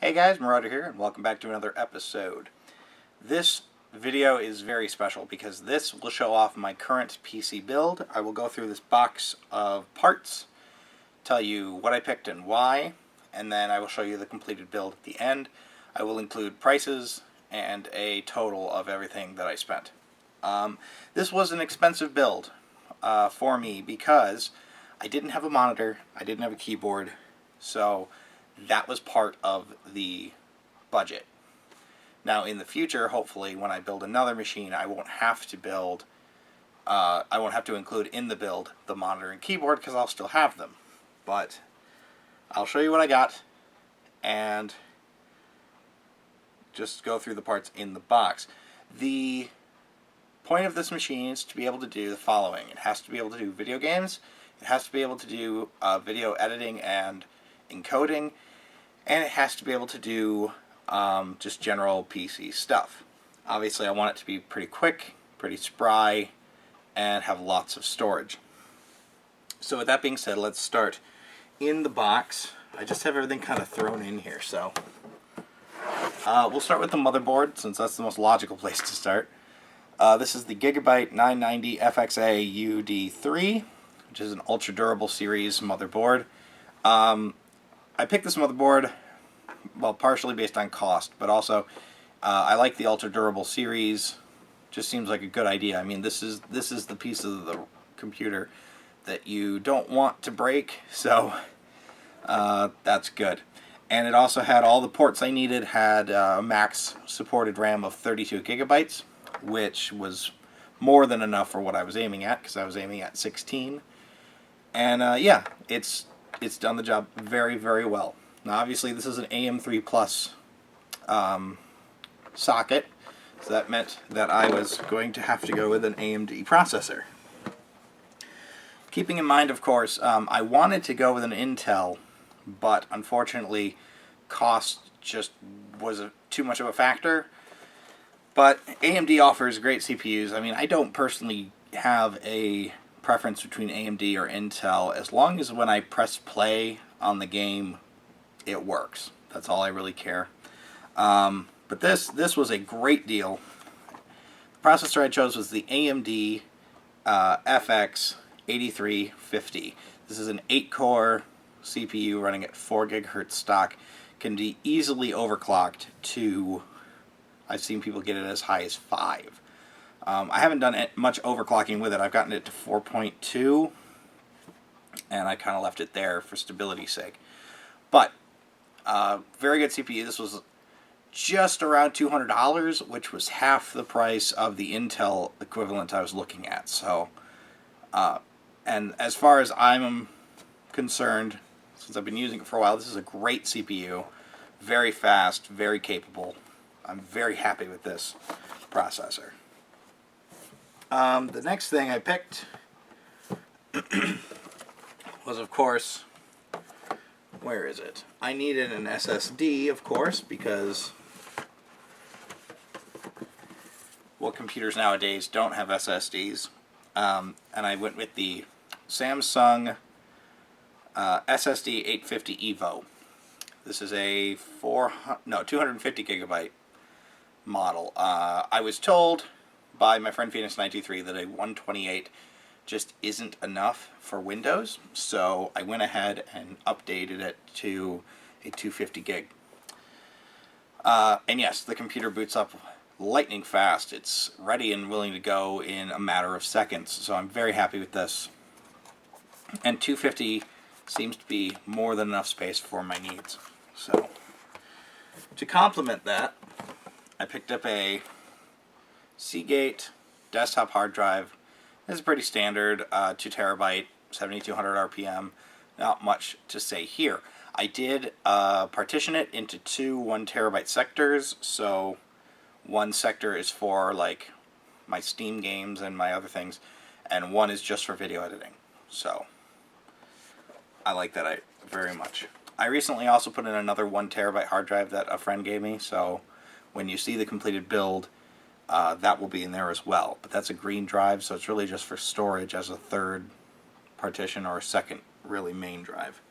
Hey guys, Marauder here, and welcome back to another episode. This video is very special because this will show off my current PC build. I will go through this box of parts, tell you what I picked and why, and then I will show you the completed build at the end. I will include prices and a total of everything that I spent. This was an expensive build for me because I didn't have a monitor, I didn't have a keyboard, so that was part of the budget. Now in the future, hopefully, when I build another machine, I won't have to include in the build the monitor and keyboard because I'll still have them. But I'll show you what I got and just go through the parts in the box. The point of this machine is to be able to do the following. It has to be able to do video games, it has to be able to do video editing and encoding, and it has to be able to do just general PC stuff. Obviously I want it to be pretty quick, pretty spry, and have lots of storage. So with that being said, let's start in the box. I just have everything kind of thrown in here, so we'll start with the motherboard since that's the most logical place to start. This is the Gigabyte 990 FXA UD3, which is an ultra durable series motherboard. I picked this motherboard, well, partially based on cost, but also I like the ultra durable series. Just seems like a good idea. I mean, this is the piece of the computer that you don't want to break, so that's good. And it also had all the ports I needed. Had a max supported RAM of 32 gigabytes, which was more than enough for what I was aiming at, because I was aiming at 16. And yeah, it's done the job very, very well. Now obviously this is an AM3 Plus socket, so that meant that I was going to have to go with an AMD processor. Keeping in mind, of course, I wanted to go with an Intel, but unfortunately cost just was too much of a factor. But AMD offers great CPUs. I mean, I don't personally have a preference between AMD or Intel as long as when I press play on the game it works. That's all I really care. But this was a great deal. The processor I chose was the AMD FX 8350. This is an 8-core CPU running at 4 GHz stock. Can be easily overclocked to, I've seen people get it as high as 5. I haven't done much overclocking with it. I've gotten it to 4.2, and I kind of left it there for stability's sake. But very good CPU. This was just around $200, which was half the price of the Intel equivalent I was looking at. So, and as far as I'm concerned, since I've been using it for a while, this is a great CPU. Very fast, very capable. I'm very happy with this processor. The next thing I picked was, of course, where is it? I needed an SSD, of course, because, well, computers nowadays don't have SSDs. And I went with the Samsung SSD 850 EVO. This is a 250 gigabyte model. I was told by my friend Phoenix923 that a 128 just isn't enough for Windows, so I went ahead and updated it to a 250 gig. And yes, the computer boots up lightning fast. It's ready and willing to go in a matter of seconds, so I'm very happy with this. And 250 seems to be more than enough space for my needs. So, to complement that, I picked up a Seagate desktop hard drive. This is pretty standard, 2 terabyte, 7200 RPM. Not much to say here. I did partition it into 2 1 terabyte sectors, so one sector is for like my Steam games and my other things, and one is just for video editing. So I like that very much. I recently also put in another 1 terabyte hard drive that a friend gave me, so when you see the completed build, that will be in there as well. But that's a green drive, so it's really just for storage as a third partition or a second really main drive.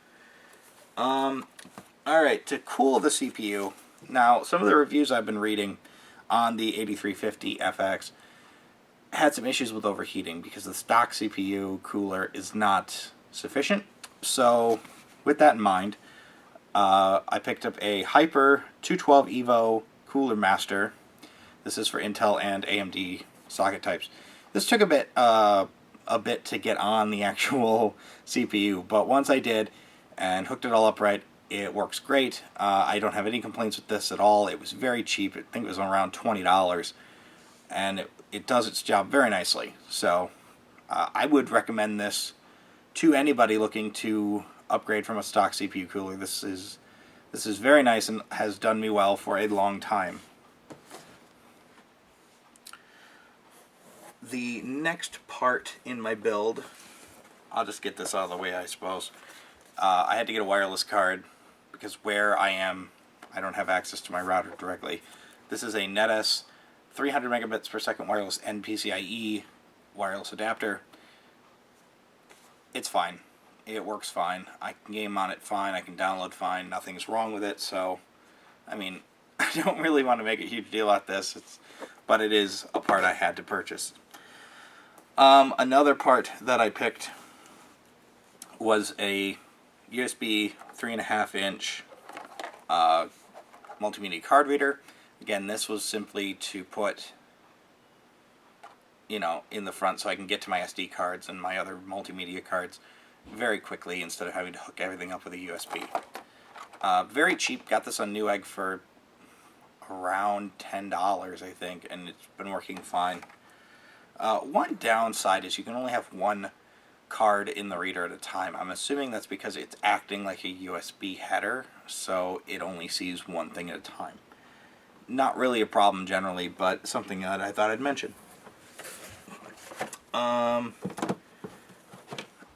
Alright, to cool the CPU, now some of the reviews I've been reading on the 8350 FX had some issues with overheating because the stock CPU cooler is not sufficient. So with that in mind, I picked up a Hyper 212 Evo Cooler Master. This is for Intel and AMD socket types. This took a bit to get on the actual CPU, but once I did and hooked it all up right, it works great. I don't have any complaints with this at all. It was very cheap. I think it was around $20, and it does its job very nicely. So I would recommend this to anybody looking to upgrade from a stock CPU cooler. This is very nice and has done me well for a long time. The next part in my build, I'll just get this out of the way, I suppose. I had to get a wireless card because where I am, I don't have access to my router directly. This is a NetS 300 megabits per second wireless NPCIe wireless adapter. It's fine. It works fine. I can game on it fine. I can download fine. Nothing's wrong with it. So, I mean, I don't really want to make a huge deal out of this, but it is a part I had to purchase. Another part that I picked was a USB 3.5-inch multimedia card reader. Again, this was simply to put, in the front so I can get to my SD cards and my other multimedia cards very quickly instead of having to hook everything up with a USB. Very cheap. Got this on Newegg for around $10, I think, and it's been working fine. One downside is you can only have one card in the reader at a time. I'm assuming that's because it's acting like a USB header, so it only sees one thing at a time. Not really a problem generally, but something that I thought I'd mention.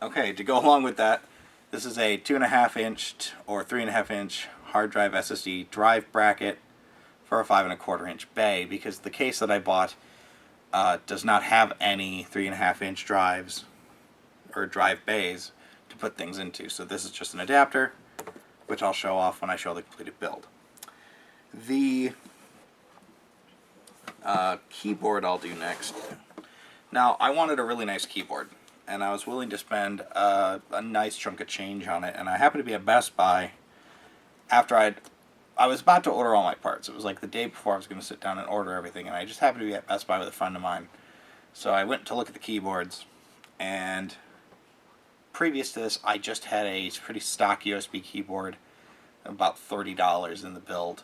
Okay, to go along with that, this is a 2.5-inch or 3.5-inch hard drive SSD drive bracket for a 5.25-inch bay, because the case that I bought does not have any 3.5-inch drives or drive bays to put things into. So this is just an adapter, which I'll show off when I show the completed build. The keyboard I'll do next. Now, I wanted a really nice keyboard, and I was willing to spend a nice chunk of change on it, and I happened to be at Best Buy after I was about to order all my parts. It was like the day before I was going to sit down and order everything, and I just happened to be at Best Buy with a friend of mine. So I went to look at the keyboards, and previous to this, I just had a pretty stock USB keyboard, about $30 in the build.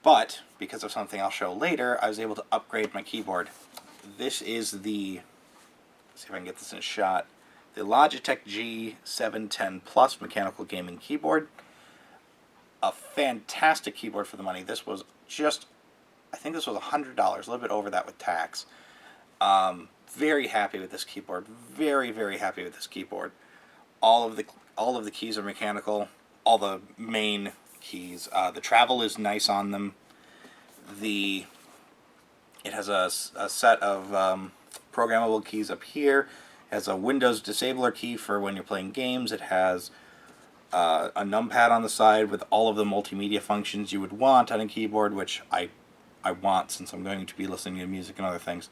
But because of something I'll show later, I was able to upgrade my keyboard. This is the, let's see if I can get this in a shot, the Logitech G710 Plus mechanical gaming keyboard. A fantastic keyboard for the money. This was just, I think this was $100, a little bit over that with tax. Very happy with this keyboard. Very, very happy with this keyboard. All of the keys are mechanical. All the main keys. The travel is nice on them. It has a set of programmable keys up here. It has a Windows disabler key for when you're playing games. It has a numpad on the side with all of the multimedia functions you would want on a keyboard, which I want since I'm going to be listening to music and other things.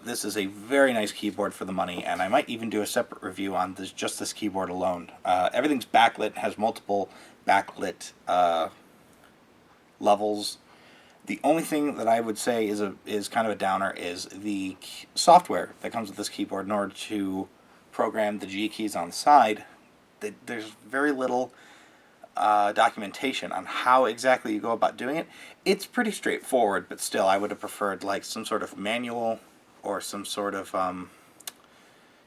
This is a very nice keyboard for the money, and I might even do a separate review on just this keyboard alone. Everything's backlit, has multiple backlit levels. The only thing that I would say is kind of a downer is the software that comes with this keyboard in order to program the G keys on the side. There's very little documentation on how exactly you go about doing it. It's pretty straightforward, but still I would have preferred like some sort of manual or some sort of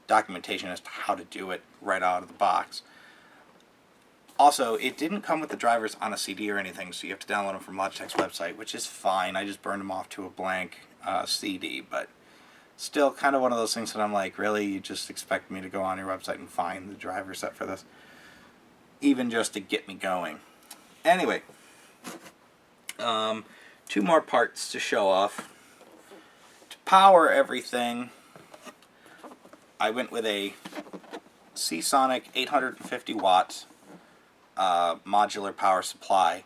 documentation as to how to do it right out of the box. Also, it didn't come with the drivers on a CD or anything, so you have to download them from Logitech's website, which is fine. I just burned them off to a blank CD, but still kind of one of those things that I'm like, really? You just expect me to go on your website and find the driver set for this? Even just to get me going. Anyway, 2 more parts to show off. To power everything, I went with a Seasonic 850 watt modular power supply.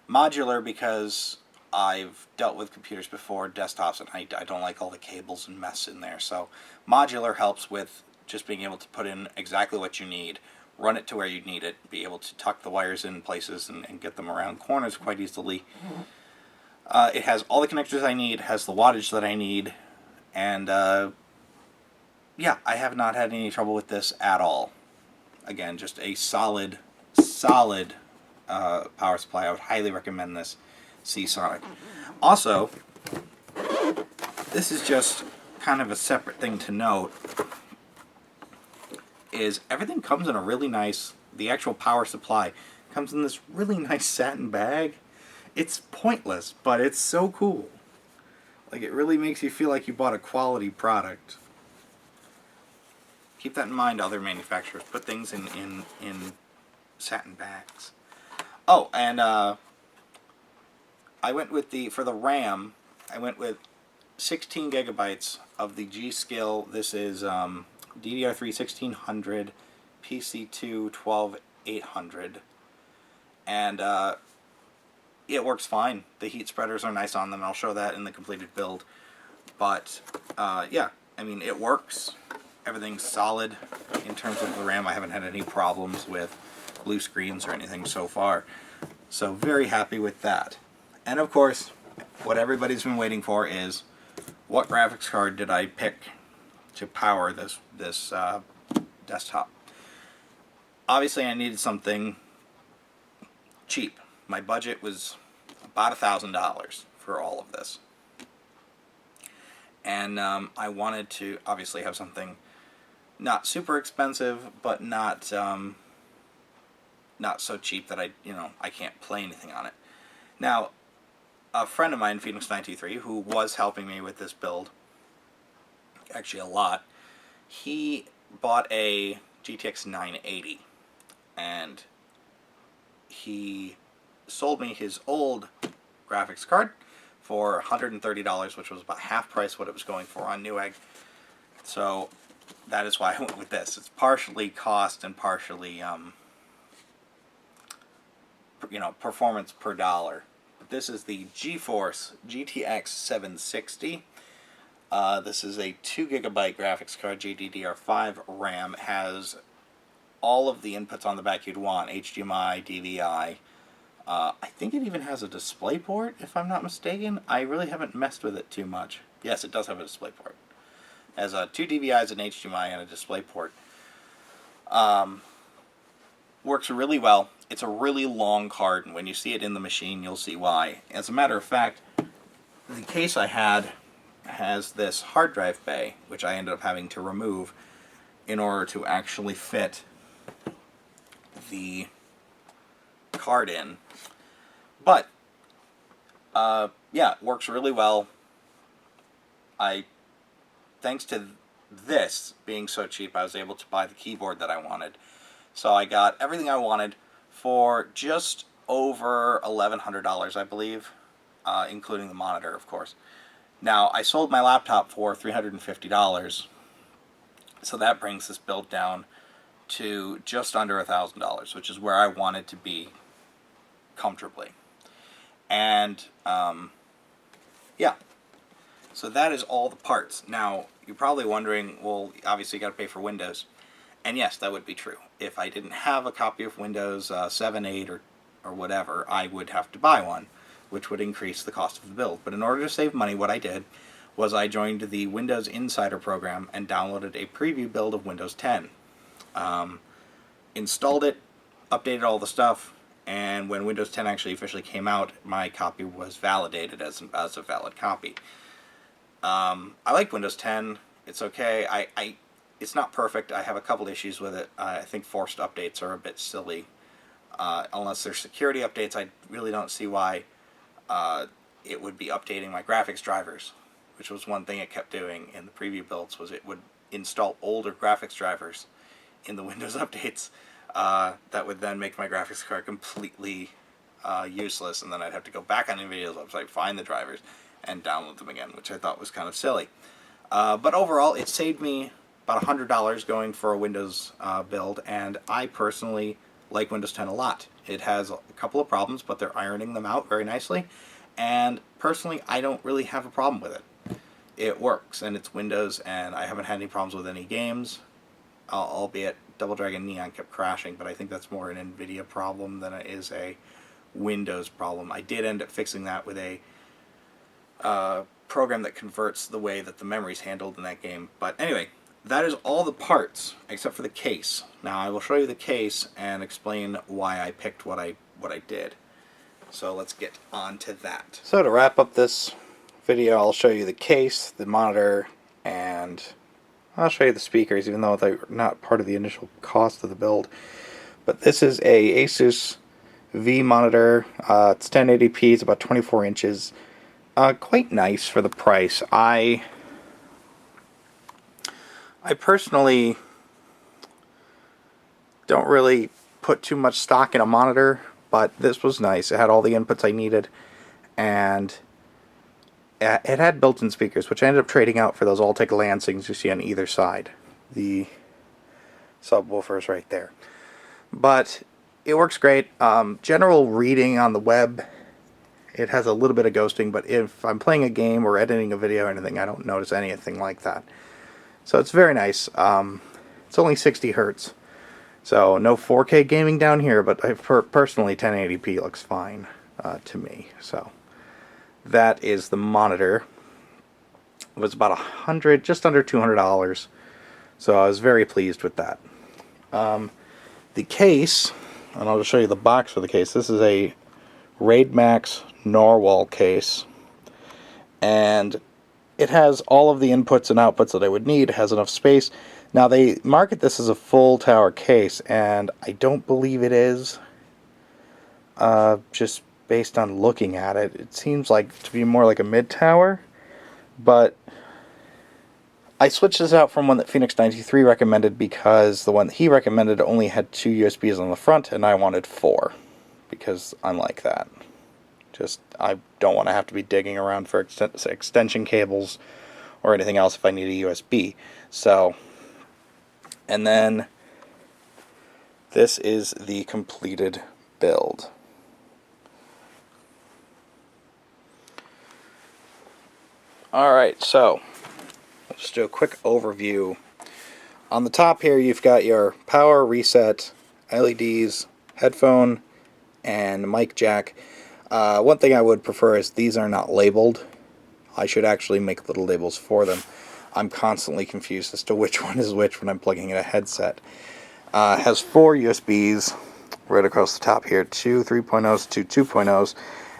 Modular because I've dealt with computers before, desktops, and I don't like all the cables and mess in there. So modular helps with just being able to put in exactly what you need, run it to where you need it, be able to tuck the wires in places and get them around corners quite easily. It has all the connectors I need, has the wattage that I need, and yeah, I have not had any trouble with this at all. Again, just a solid power supply. I would highly recommend this Seasonic. Also, this is just kind of a separate thing to note, is everything comes in a really nice, the actual power supply comes in this really nice satin bag. It's pointless, but it's so cool. Like, it really makes you feel like you bought a quality product. Keep that in mind, other manufacturers. Put things in satin bags. Oh, and I went with for the RAM, I went with 16 gigabytes of the G.Skill. This is DDR3 1600, PC2 12800, and it works fine. The heat spreaders are nice on them. I'll show that in the completed build. But yeah, I mean, it works. Everything's solid in terms of the RAM. I haven't had any problems with blue screens or anything so far. So very happy with that. And of course, what everybody's been waiting for is, what graphics card did I pick to power this desktop? Obviously, I needed something cheap. My budget was about $1,000 for all of this. And I wanted to obviously have something not super expensive, but not so cheap that I can't play anything on it. Now, a friend of mine, Phoenix923, who was helping me with this build, actually a lot, he bought a GTX 980, and he sold me his old graphics card for $130, which was about half price what it was going for on Newegg. So that is why I went with this. It's partially cost and partially performance per dollar. But this is the GeForce GTX 760. This is a 2 gigabyte graphics card, GDDR5 RAM. It has all of the inputs on the back you'd want: HDMI, DVI. I think it even has a DisplayPort, if I'm not mistaken. I really haven't messed with it too much. Yes, it does have a DisplayPort. It has 2 DVIs, an HDMI, and a DisplayPort. Works really well. It's a really long card, and when you see it in the machine, you'll see why. As a matter of fact, the case I had has this hard drive bay, which I ended up having to remove in order to actually fit the card in. But yeah, it works really well. Thanks to this being so cheap, I was able to buy the keyboard that I wanted. So I got everything I wanted for just over $1,100, I believe, including the monitor, of course. Now, I sold my laptop for $350, so that brings this build down to just under $1,000, which is where I wanted to be comfortably. And yeah, so that is all the parts. Now, you're probably wondering, well, obviously you got to pay for Windows. And yes, that would be true. If I didn't have a copy of Windows 7, 8, or whatever, I would have to buy one, which would increase the cost of the build. But in order to save money, what I did was I joined the Windows Insider program and downloaded a preview build of Windows 10. Installed it, updated all the stuff, and when Windows 10 actually officially came out, my copy was validated as a valid copy. I like Windows 10. It's okay. It's not perfect. I have a couple issues with it. I think forced updates are a bit silly. Unless they're security updates, I really don't see why it would be updating my graphics drivers, which was one thing it kept doing in the preview builds, was it would install older graphics drivers in the Windows updates that would then make my graphics card completely useless, and then I'd have to go back on NVIDIA's website, find the drivers, and download them again, which I thought was kind of silly. But overall, it saved me about $100 going for a Windows build, and I personally like Windows 10 a lot. It has a couple of problems, but they're ironing them out very nicely. And personally, I don't really have a problem with it. It works, and it's Windows, and I haven't had any problems with any games. Albeit Double Dragon Neon kept crashing, but I think that's more an NVIDIA problem than it is a Windows problem. I did end up fixing that with a program that converts the way that the memory's handled in that game. But anyway, that is all the parts except for the case. Now I will show you the case and explain why I picked what I did. So let's get on to that. So to wrap up this video, I'll show you the case, the monitor, and I'll show you the speakers, even though they're not part of the initial cost of the build. But this is a Asus V monitor. It's 1080p. It's about 24 inches. Quite nice for the price. I personally don't really put too much stock in a monitor, but this was nice. It had all the inputs I needed, and it had built-in speakers, which I ended up trading out for those Altec Lansings you see on either side. The subwoofers right there. But it works great. General reading on the web, it has a little bit of ghosting, but if I'm playing a game or editing a video or anything, I don't notice anything like that. So it's very nice. It's only 60 hertz, so no 4K gaming down here, but personally 1080p looks fine to me. So that is the monitor. It was about just under $200, so I was very pleased with that. The case, and I'll just show you the box for the case. This is a Raid Max Narwhal case, and it has all of the inputs and outputs that I would need. It has enough space. Now they market this as a full tower case, and I don't believe it is. Just based on looking at it, it seems like to be more like a mid tower, but I switched this out from one that Phoenix 93 recommended because the one that he recommended only had 2 USBs on the front, and I wanted 4 because I'm like that. I don't want to have to be digging around for extension cables or anything else if I need a USB. So, and then this is the completed build. Alright, so let's just do a quick overview. On the top here you've got your power, reset, LEDs, headphone, and mic jack. One thing I would prefer is these are not labeled. I should actually make little labels for them. I'm constantly confused as to which one is which when I'm plugging in a headset. It has 4 USBs right across the top here, 2 3.0s, 2 2.0s,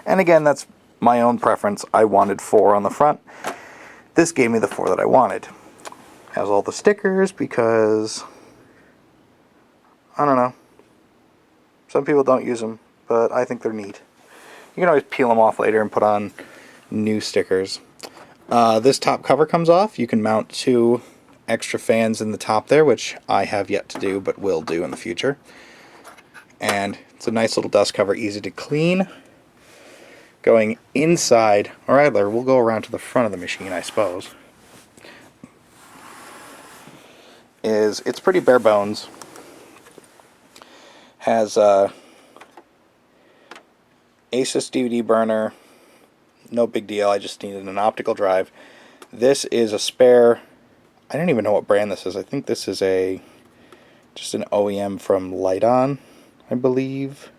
and again, that's my own preference. I wanted 4 on the front. This gave me the 4 that I wanted. Has all the stickers because, I don't know, some people don't use them, but I think they're neat. You can always peel them off later and put on new stickers. This top cover comes off. You can mount 2 extra fans in the top there, which I have yet to do, but will do in the future. And it's a nice little dust cover, easy to clean. Going inside, or rather, we'll go around to the front of the machine, I suppose. It's pretty bare bones. Has Asus DVD burner, no big deal, I just needed an optical drive. This is a spare, I don't even know what brand this is. I think this is just an OEM from Lite-On, I believe.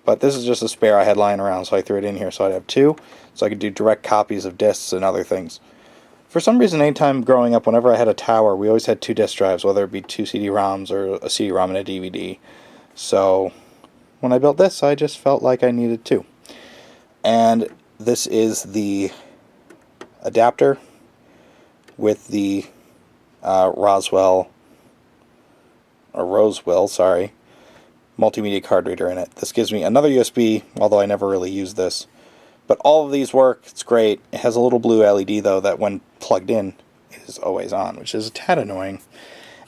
But this is just a spare I had lying around, so I threw it in here so I'd have 2, so I could do direct copies of discs and other things. For some reason, anytime growing up, whenever I had a tower, we always had 2 disk drives, whether it be 2 CD-ROMs or a CD-ROM and a DVD. So when I built this, I just felt like I needed 2. And this is the adapter with the Roswell multimedia card reader in it. This gives me another USB, although I never really use this. But all of these work, it's great. It has a little blue LED though that when plugged in is always on, which is a tad annoying.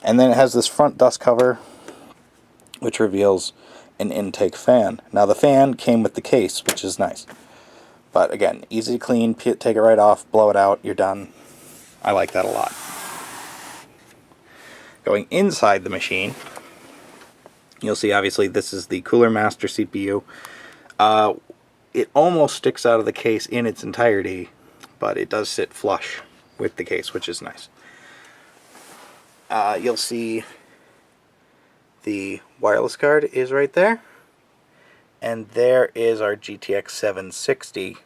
And then it has this front dust cover which reveals an intake fan. Now the fan came with the case, which is nice. But again, easy to clean, take it right off, blow it out, you're done. I like that a lot. Going inside the machine, You'll see, obviously, this is the Cooler Master CPU. It almost sticks out of the case in its entirety, but it does sit flush with the case, which is nice. You'll see the wireless card is right there. And there is our GTX 760,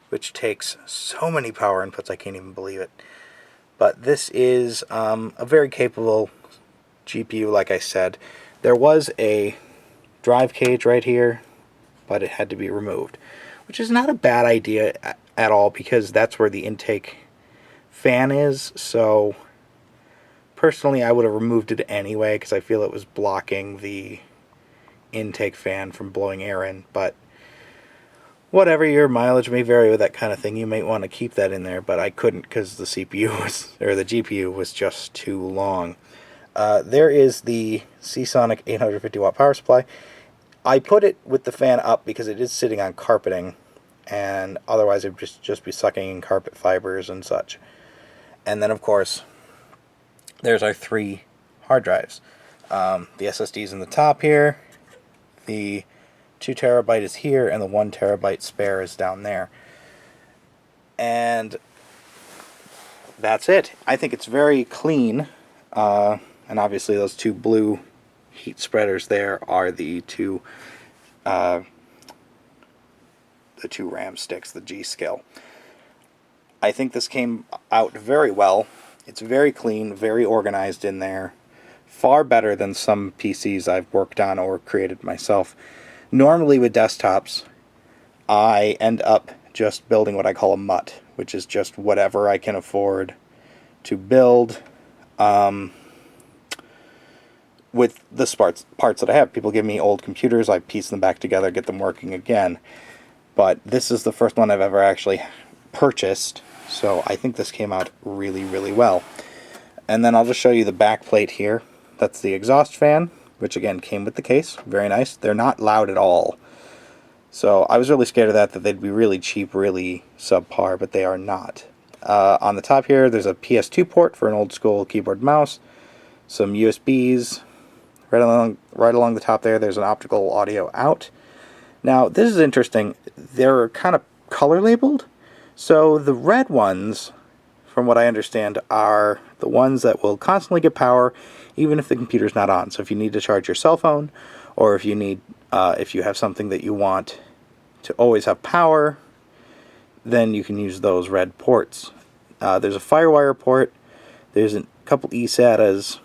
which takes so many power inputs, I can't even believe it. But this is a very capable GPU, like I said. There was a drive cage right here, but it had to be removed, which is not a bad idea at all, because that's where the intake fan is. So personally, I would have removed it anyway, because I feel it was blocking the intake fan from blowing air in. But whatever, your mileage may vary with that kind of thing. You might want to keep that in there, but I couldn't, because the CPU was, or the GPU was just too long. There is the Seasonic 850 watt power supply. I put it with the fan up because it is sitting on carpeting, and otherwise it would just be sucking in carpet fibers and such. And then, of course, there's our 3 hard drives. The SSD's in the top here. The 2 terabyte is here, and the 1 terabyte spare is down there. And that's it. I think it's very clean. And obviously those 2 blue heat spreaders there are the 2 RAM sticks, the G-Skill. I think this came out very well. It's very clean, very organized in there. Far better than some PCs I've worked on or created myself. Normally with desktops, I end up just building what I call a mutt, which is just whatever I can afford to build with the parts that I have. People give me old computers, I piece them back together, get them working again. But this is the first one I've ever actually purchased, so I think this came out really, really well. And then I'll just show you the back plate here. That's the exhaust fan, which again came with the case. Very nice. They're not loud at all. So I was really scared of that they'd be really cheap, really subpar, but they are not. On the top here, there's a PS2 port for an old school keyboard and mouse. Some USBs. Right along the top there, there's an optical audio out. Now, this is interesting. They're kind of color labeled. So the red ones, from what I understand, are the ones that will constantly get power even if the computer's not on. So if you need to charge your cell phone, or if you need, if you have something that you want to always have power, then you can use those red ports. There's a FireWire port, there's a couple eSATAs,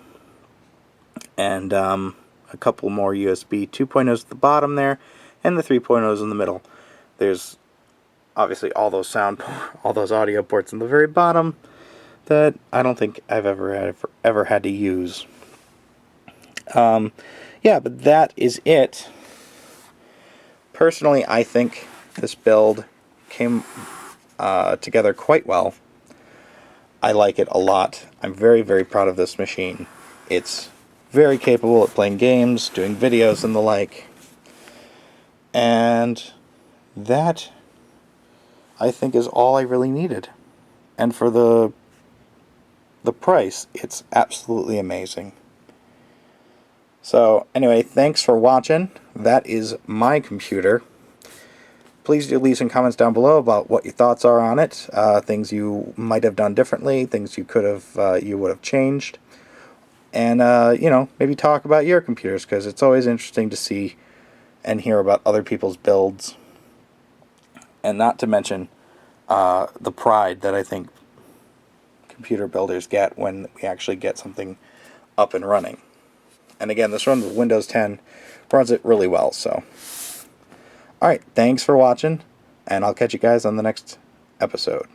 and a couple more USB 2.0s at the bottom there, and the 3.0s in the middle. There's obviously all those audio ports in the very bottom that I don't think I've ever had to use. Yeah, but that is it. Personally, I think this build came together quite well. I like it a lot. I'm very, very proud of this machine. It's very capable at playing games, doing videos and the like. And that, I think, is all I really needed. And for the price, it's absolutely amazing. So, anyway, thanks for watching. That is my computer. Please do leave some comments down below about what your thoughts are on it, things you might have done differently, things you would have changed, and you know, maybe talk about your computers, because it's always interesting to see and hear about other people's builds, and not to mention the pride that I think computer builders get when we actually get something up and running. And again, this runs with Windows 10, runs it really well. So, alright, thanks for watching, and I'll catch you guys on the next episode.